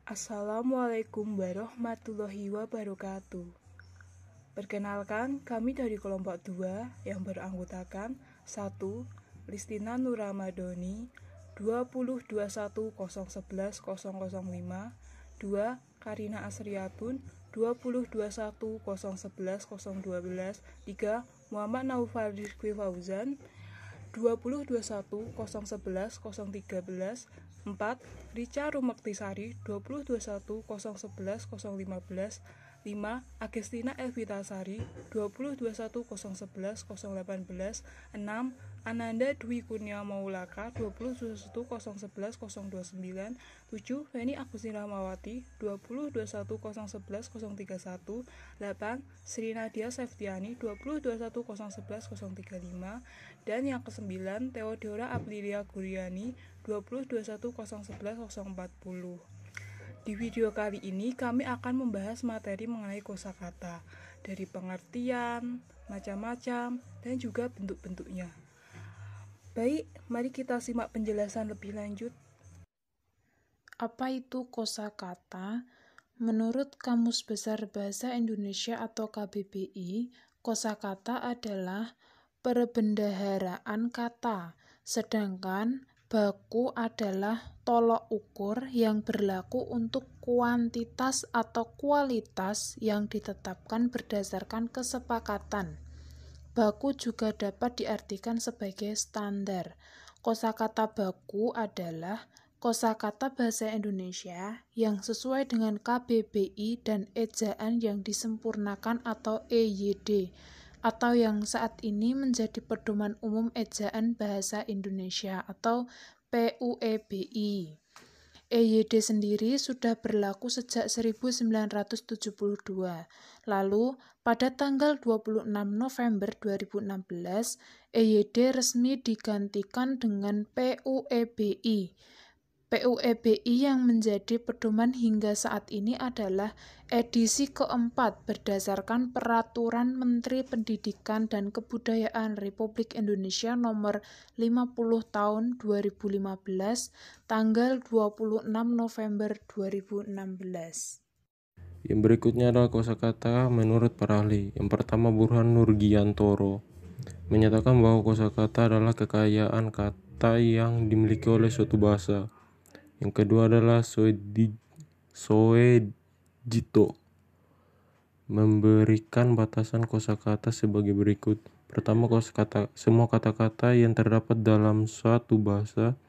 Assalamualaikum warahmatullahi wabarakatuh. Perkenalkan, kami dari kelompok 2 yang beranggotakan 1. Listina Nur Ramadhani 2021011005, 2. Karina Asriatun 2021011012, 3. Muhammad Naufal Rizky Fauzan 2021011013, 4. Richa Rumektisari 2021011015, 5. Agustina Elvitasari 2021011018, 6. Ananda Dwi Kurnia Maulaka 2021011029, 7. Feni Agustina Mawati 2021011031, 8. Sri Nadia Septiani 2021011035, dan yang ke-9 Theodora Aprilia Guryani 2021011040. Di video kali ini kami akan membahas materi mengenai kosakata dari pengertian, macam-macam, dan juga bentuk-bentuknya. Baik, mari kita simak penjelasan lebih lanjut. Apa itu kosakata? Menurut Kamus Besar Bahasa Indonesia atau KBBI, kosakata adalah perbendaharaan kata, sedangkan baku adalah tolok ukur yang berlaku untuk kuantitas atau kualitas yang ditetapkan berdasarkan kesepakatan. Baku juga dapat diartikan sebagai standar. Kosakata baku adalah kosakata bahasa Indonesia yang sesuai dengan KBBI dan ejaan yang disempurnakan atau EYD, atau yang saat ini menjadi pedoman umum ejaan bahasa Indonesia atau PUEBI. EYD sendiri sudah berlaku sejak 1972. Lalu, pada tanggal 26 November 2016, EYD resmi digantikan dengan PUEBI. PUEBI yang menjadi pedoman hingga saat ini adalah edisi keempat berdasarkan Peraturan Menteri Pendidikan dan Kebudayaan Republik Indonesia Nomor 50 Tahun 2015, tanggal 26 November 2016. Yang berikutnya adalah kosakata menurut para ahli. Yang pertama, Burhan Nurgiantoro menyatakan bahwa kosakata adalah kekayaan kata yang dimiliki oleh suatu bahasa. Yang kedua adalah Soejito memberikan batasan kosakata sebagai berikut. Pertama, kosakata semua kata-kata yang terdapat dalam suatu bahasa.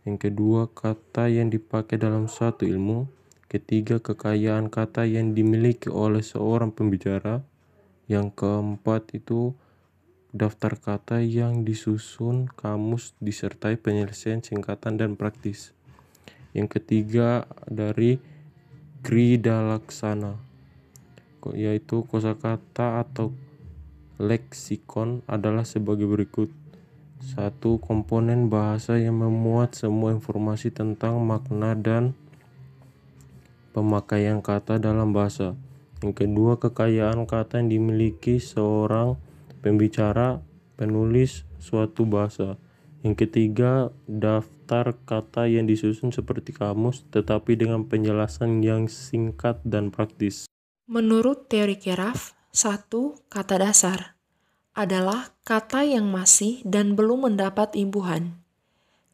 Yang kedua, kata yang dipakai dalam suatu ilmu. Ketiga, kekayaan kata yang dimiliki oleh seorang pembicara. Yang keempat itu daftar kata yang disusun kamus disertai penyelesaian singkatan dan praktis. Yang ketiga dari Kridalaksana, yaitu kosakata atau leksikon adalah sebagai berikut. 1. Komponen bahasa yang memuat semua informasi tentang makna dan pemakaian kata dalam bahasa. Yang kedua, kekayaan kata yang dimiliki seorang pembicara, penulis suatu bahasa. Yang ketiga, daftar kata yang disusun seperti kamus, tetapi dengan penjelasan yang singkat dan praktis. Menurut teori Keraf, 1. Kata dasar adalah kata yang masih dan belum mendapat imbuhan.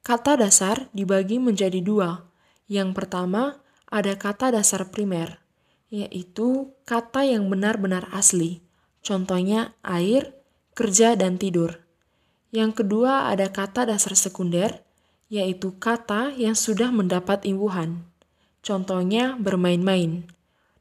Kata dasar dibagi menjadi 2. Yang pertama, ada kata dasar primer, yaitu kata yang benar-benar asli. Contohnya air, kerja, dan tidur. Yang kedua, ada kata dasar sekunder, yaitu kata yang sudah mendapat imbuhan. Contohnya bermain-main.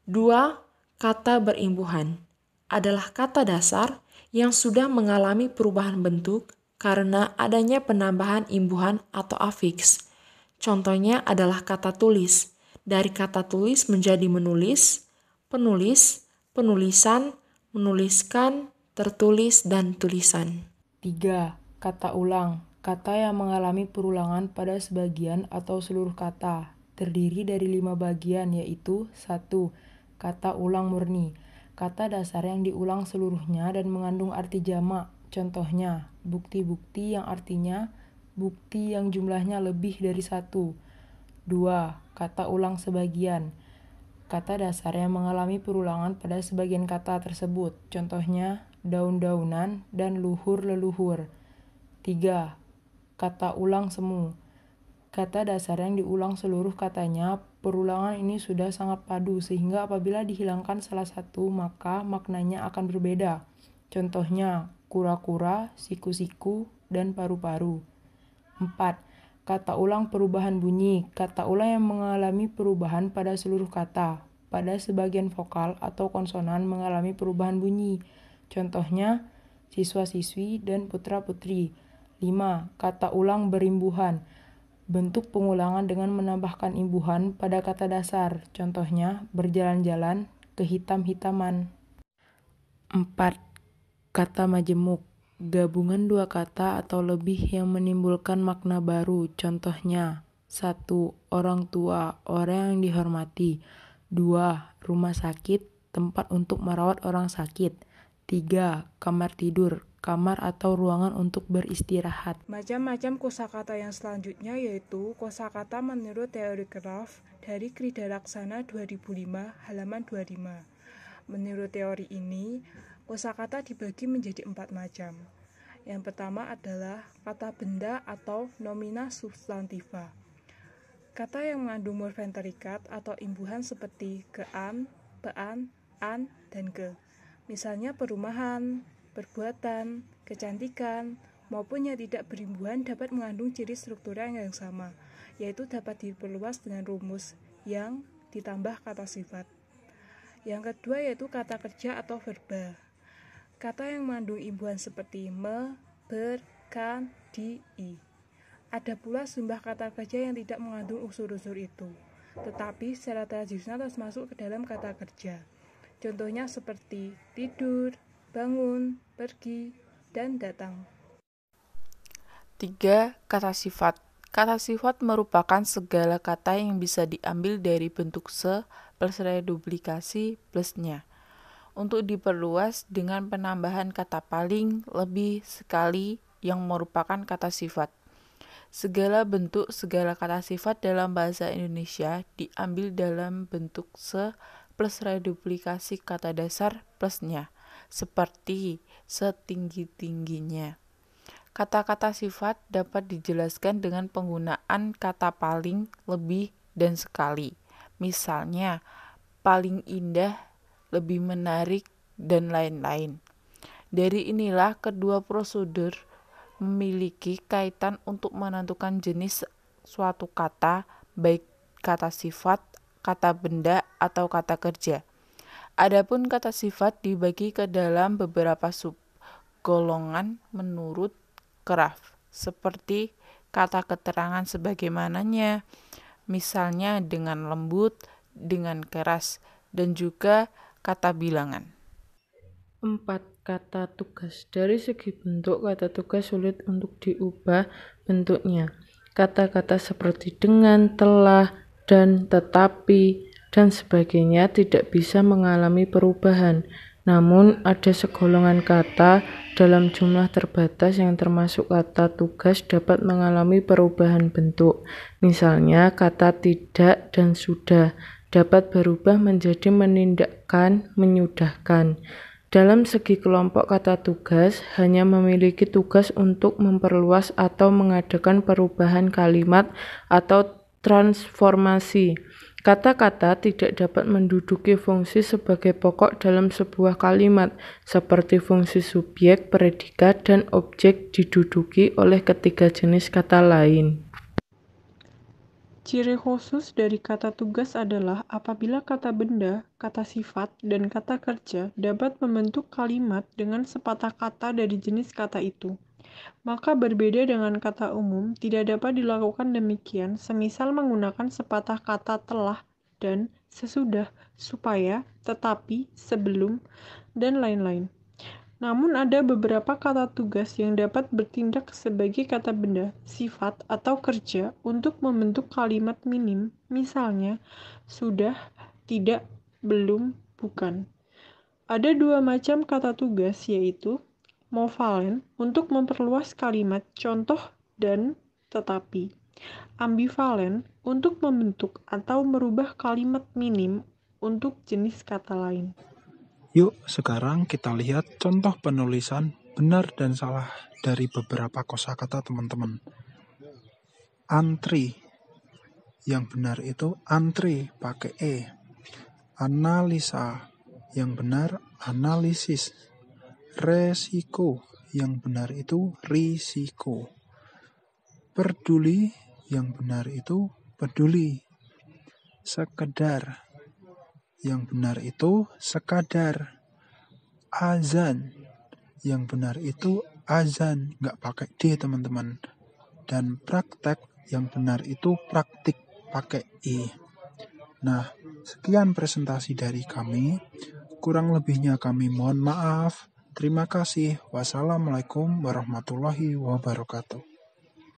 2. Kata berimbuhan adalah kata dasar yang sudah mengalami perubahan bentuk karena adanya penambahan imbuhan atau afiks. Contohnya adalah kata tulis. Dari kata tulis menjadi menulis, penulis, penulisan, menuliskan, tertulis, dan tulisan. 3. Kata ulang. Kata yang mengalami perulangan pada sebagian atau seluruh kata. Terdiri dari 5 bagian, yaitu 1. Kata ulang murni. Kata dasar yang diulang seluruhnya dan mengandung arti jamak. Contohnya, bukti-bukti yang artinya bukti yang jumlahnya lebih dari 1. 2. Kata ulang sebagian. Kata dasar yang mengalami perulangan pada sebagian kata tersebut. Contohnya, daun-daunan dan luhur-leluhur. 3. Kata ulang semu. Kata dasar yang diulang seluruh katanya, perulangan ini sudah sangat padu sehingga apabila dihilangkan salah satu maka maknanya akan berbeda. Contohnya, kura-kura, siku-siku, dan paru-paru. 4. Kata ulang perubahan bunyi. Kata ulang yang mengalami perubahan pada seluruh kata. Pada sebagian vokal atau konsonan mengalami perubahan bunyi. Contohnya, siswa-siswi dan putra-putri. 5. Kata ulang berimbuhan. Bentuk pengulangan dengan menambahkan imbuhan pada kata dasar. Contohnya, berjalan-jalan, kehitam-hitaman. 4. Kata majemuk. Gabungan dua kata atau lebih yang menimbulkan makna baru. Contohnya, 1. Orang tua, orang yang dihormati. 2. Rumah sakit, tempat untuk merawat orang sakit. 3. Kamar tidur, kamar atau ruangan untuk beristirahat. Macam-macam kosakata yang selanjutnya yaitu kosakata menurut teori Graf dari Krida Laksana 2005 halaman 25. Menurut teori ini, kosakata dibagi menjadi 4 macam. Yang pertama adalah kata benda atau nomina substantiva. Kata yang mengandung morfem terikat atau imbuhan seperti kean, pean, an, dan ke. Misalnya perumahan, perbuatan, kecantikan, maupun yang tidak berimbuhan dapat mengandung ciri struktural yang sama, yaitu dapat diperluas dengan rumus yang ditambah kata sifat. Yang kedua yaitu kata kerja atau verba. Kata yang mengandung imbuhan seperti me, ber, kan, di, i. Ada pula sejumlah kata kerja yang tidak mengandung unsur-unsur itu, tetapi secara tradisional harus masuk ke dalam kata kerja. Contohnya seperti tidur, bangun, pergi, dan datang. 3. Kata sifat. Kata sifat merupakan segala kata yang bisa diambil dari bentuk se plus reduplikasi plusnya. Untuk diperluas dengan penambahan kata paling, lebih, sekali yang merupakan kata sifat. Segala bentuk segala kata sifat dalam bahasa Indonesia diambil dalam bentuk se plus reduplikasi kata dasar plusnya, seperti setinggi-tingginya. Kata-kata sifat dapat dijelaskan dengan penggunaan kata paling, lebih, dan sekali. Misalnya, paling indah, lebih menarik, dan lain-lain. Dari inilah kedua prosedur memiliki kaitan untuk menentukan jenis suatu kata, baik kata sifat, kata benda, atau kata kerja. Adapun kata sifat dibagi ke dalam beberapa subgolongan menurut Graf, seperti kata keterangan sebagaimananya, misalnya dengan lembut, dengan keras, dan juga kata bilangan. 4. Kata tugas. Dari segi bentuk, kata tugas sulit untuk diubah bentuknya. Kata-kata seperti dengan, telah, dan, tetapi, dan sebagainya tidak bisa mengalami perubahan. Namun, ada segolongan kata dalam jumlah terbatas yang termasuk kata tugas dapat mengalami perubahan bentuk. Misalnya, kata tidak dan sudah dapat berubah menjadi menindakkan, menyudahkan. Dalam segi kelompok kata tugas, hanya memiliki tugas untuk memperluas atau mengadakan perubahan kalimat atau transformasi. Kata-kata tidak dapat menduduki fungsi sebagai pokok dalam sebuah kalimat, seperti fungsi subjek, predikat, dan objek diduduki oleh ketiga jenis kata lain. Ciri khusus dari kata tugas adalah apabila kata benda, kata sifat, dan kata kerja dapat membentuk kalimat dengan sepatah kata dari jenis kata itu. Maka berbeda dengan kata umum, tidak dapat dilakukan demikian, semisal menggunakan sepatah kata telah dan sesudah, supaya, tetapi, sebelum, dan lain-lain. Namun ada beberapa kata tugas yang dapat bertindak sebagai kata benda, sifat, atau kerja untuk membentuk kalimat minim, misalnya, sudah, tidak, belum, bukan. Ada dua macam kata tugas, yaitu movalen untuk memperluas kalimat, contoh, dan tetapi. Ambivalen untuk membentuk atau merubah kalimat minim untuk jenis kata lain. Yuk, sekarang kita lihat contoh penulisan benar dan salah dari beberapa kosakata teman-teman. Antri. Yang benar itu antri pakai E. Analisa. Yang benar analisis. Resiko. Yang benar itu risiko. Peduli. Yang benar itu peduli. Sekedar. Yang benar itu sekadar. Azan. Yang benar itu azan, nggak pakai D teman-teman. Dan praktek, yang benar itu praktik, pakai I. Nah, sekian presentasi dari kami. Kurang lebihnya kami mohon maaf. Terima kasih. Wassalamualaikum warahmatullahi wabarakatuh.